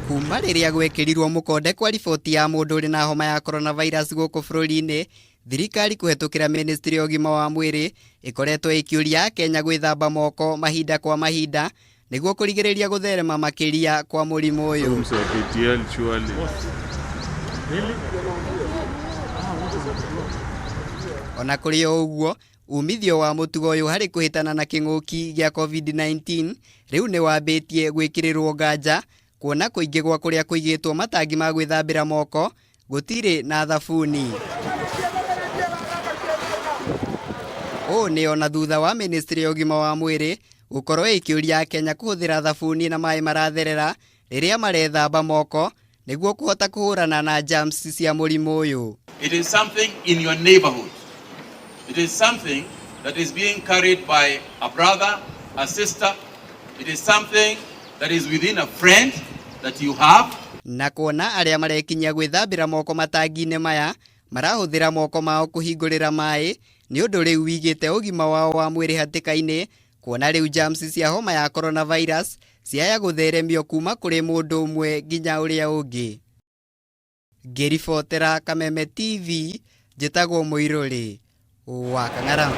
Kuma riria gwekirirwo mukonde kwa riboti ya mundu uri na homa ya coronavirus guku bururi-ini, thirikari kuhetukira ministry ya ugima wa mwiri ikoretwo ikiuria Kenya gwithamba moko mahinda kwa mahinda niguo kurigiriria gutherema makiria kwa murimu uyu. Ona kuri uguo, umithio wa mutugo uyu hari kuhitana na king'uki gia COVID-19 riu ni wambitie gwikirirwo nganja kuona kuingi gwa kuria kuigitwo matangi ma gwithambira moko gutiri na thabuni. Ni ona thutha wa ministry ya ugima wa mwiri gukorwo ikiuria Kenya kuhuthira thabuni na mai maratherera riria marethamba moko niguo kuhota kuhurana na germs cia murimu uyu. It is something in your neighborhood. It is something that is being carried by a brother, a sister. It is something that is within a friend that you have. Na kuona aria marekinyia gwithambira moko matangi-ini maya marahuthira moko mao kuhingurira mai ni undu riu wigite ugima wao wa mwiri hatika-ini, kuona riu germs cia homa ya coronavirus ciaya gutheremio kuma kuri mundu umwe nginya uria ungi. Ngiribotera Kameme TV, njitagwo Muiruri wa Kang'ara.